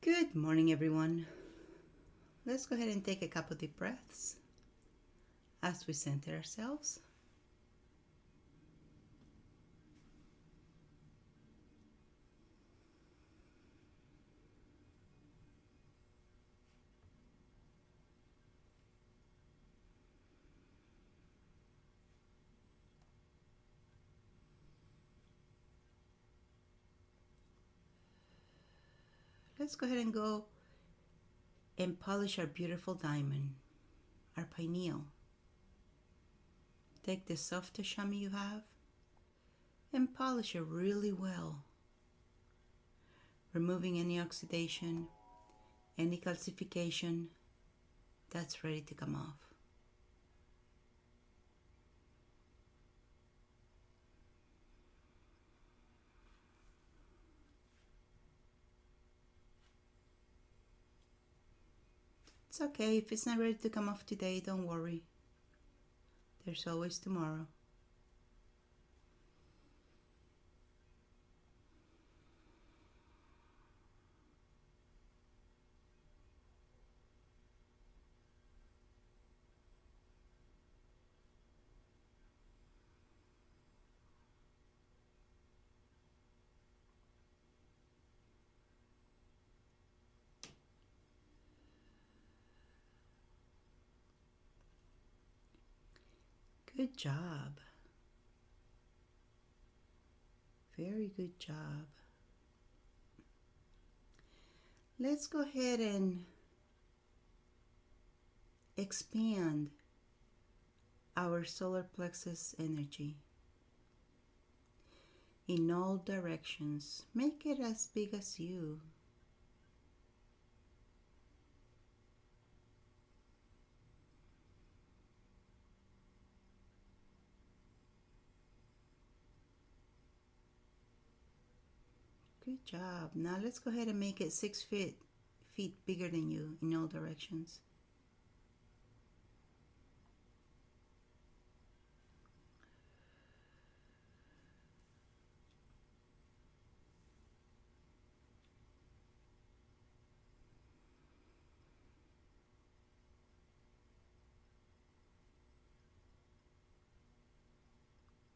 Good morning, everyone. Let's go ahead and take a couple deep breaths as we center ourselves. Let's go ahead and go and polish our beautiful diamond, our pineal. Take the softest chamois you have and polish it really well, removing any oxidation, any calcification that's ready to come off. It's okay if it's not ready to come off today, don't worry. There's always tomorrow. Good job. Very good job. Let's go ahead and expand our solar plexus energy in all directions. Make it as big as you. Good job. Now let's go ahead and make it 6 feet bigger than you in all directions.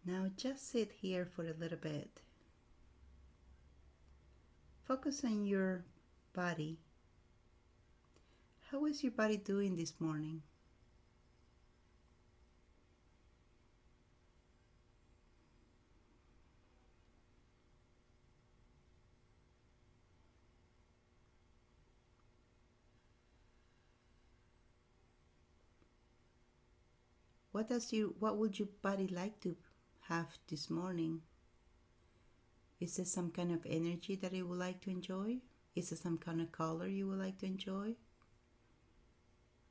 Now just sit here for a little bit. Focus on your body. How is your body doing this morning? What would your body like to have this morning? Is there some kind of energy that you would like to enjoy? Is there some kind of color you would like to enjoy?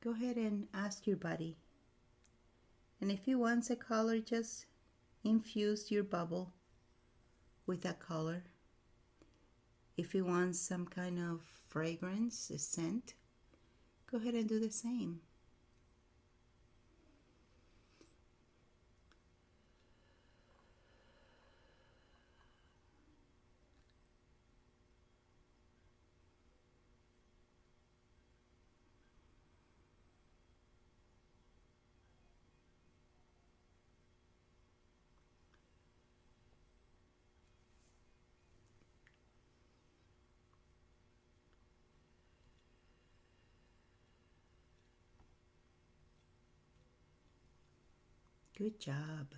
Go ahead and ask your body. And if it wants a color, just infuse your bubble with that color. If it wants some kind of fragrance, a scent, go ahead and do the same. Good job.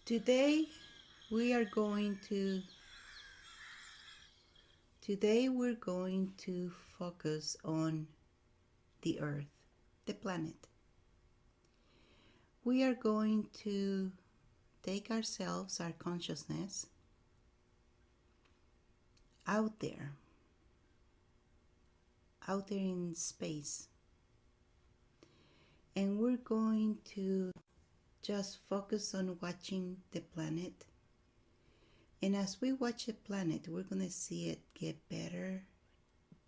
Today we're going to focus on the earth, the planet. We are going to take ourselves, our consciousness, out there in space. And we're going to just focus on watching the planet. And as we watch the planet, we're going to see it get better,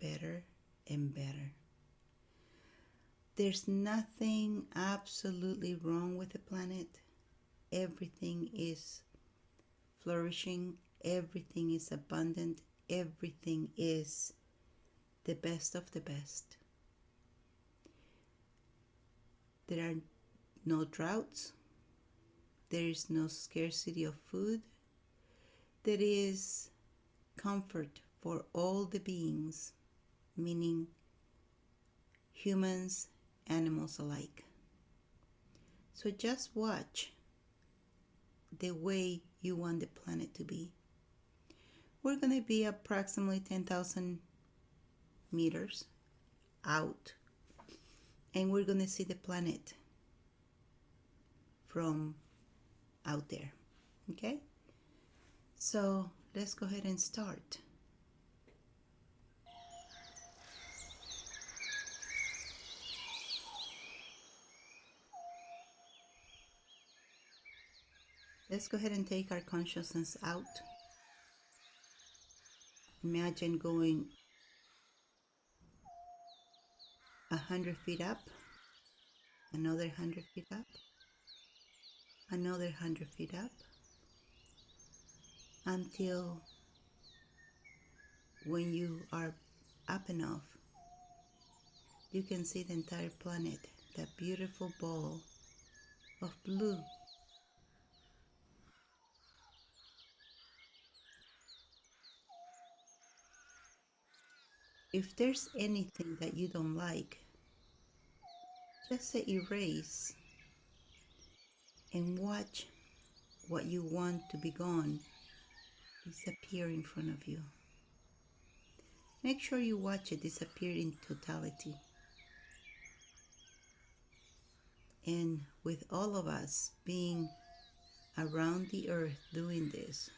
better, and better. There's nothing absolutely wrong with the planet. Everything is flourishing. Everything is abundant. everything is the best of the best. There are no droughts, there is no scarcity of food, there is comfort for all the beings, meaning humans, animals alike. So just watch the way you want the planet to be. We're going to be approximately 10,000 meters out, and we're going to see the planet from out there. Okay? So let's go ahead and start. Let's go ahead and take our consciousness out. Imagine going 100 feet up, another 100 feet up, another 100 feet up, until when you are up enough, you can see the entire planet, that beautiful ball of blue. If there's anything that you don't like, just say erase and watch what you want to be gone disappear in front of you. Make sure you watch it disappear in totality. And with all of us being around the earth doing this,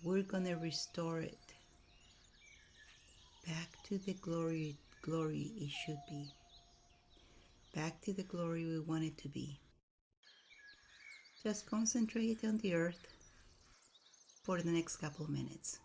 we're going to restore it back to the glory it should be. Back to the glory we want it to be. Just concentrate on the earth for the next couple of minutes.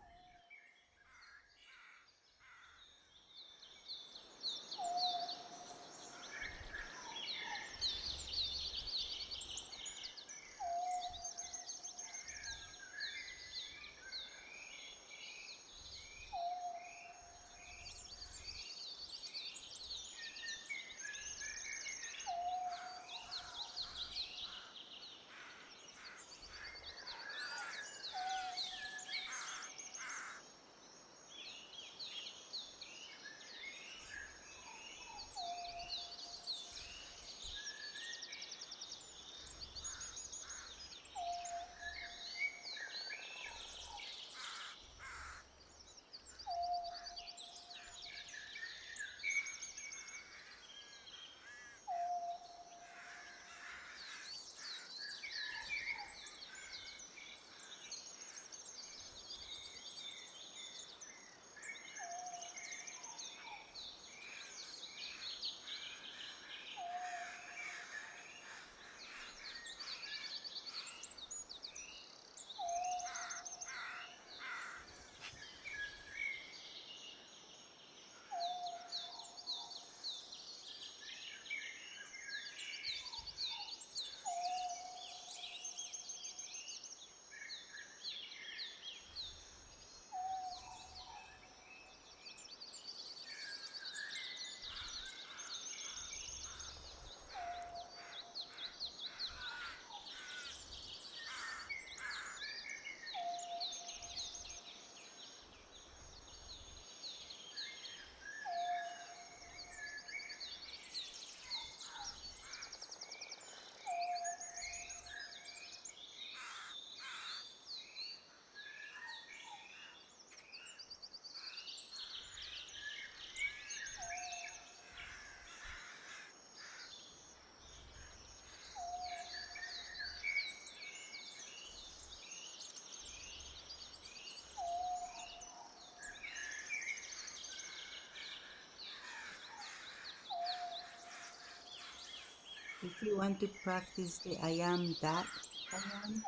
If you want to practice the I am that I am,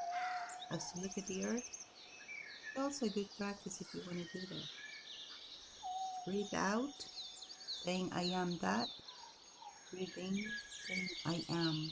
as you look at the earth, it's also a good practice if you want to do that. Breathe out, saying I am that. Breathe in, saying I am.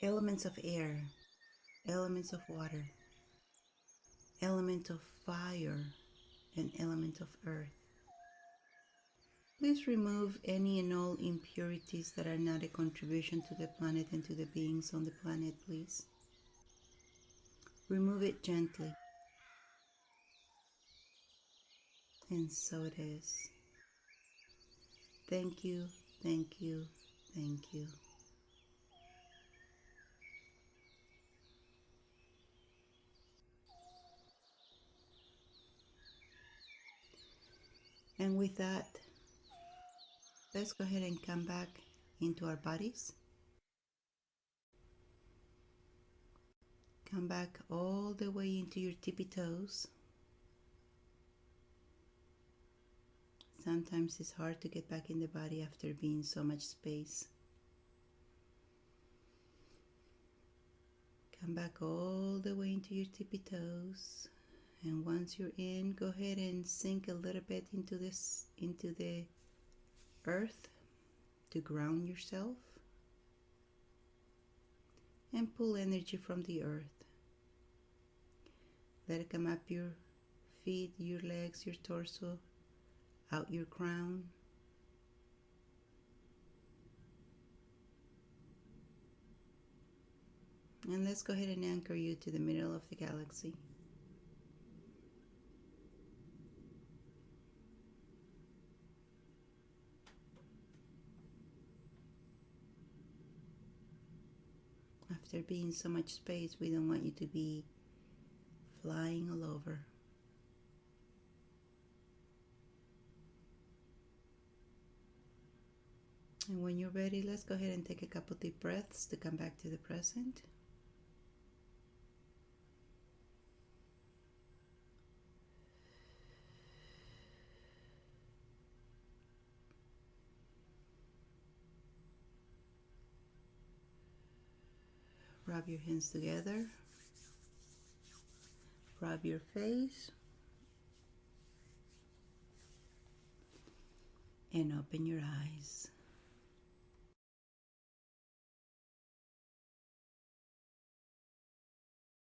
elements of air, elements of water, element of fire, and element of earth. Please remove any and all impurities that are not a contribution to the planet and to the beings on the planet, please. Remove it gently. And so it is. Thank you, thank you, thank you. And with that, let's go ahead and come back into our bodies. Come back all the way into your tippy toes. Sometimes it's hard to get back in the body after being so much space. Come back all the way into your tippy toes. And once you're in, go ahead and sink a little bit into the earth to ground yourself. And pull energy from the earth. Let it come up your feet, your legs, your torso, out your crown. And let's go ahead and anchor you to the middle of the galaxy. After being so much space, we don't want you to be flying all over. And when you're ready, let's go ahead and take a couple deep breaths to come back to the present. Rub your hands together. Rub your face. And open your eyes.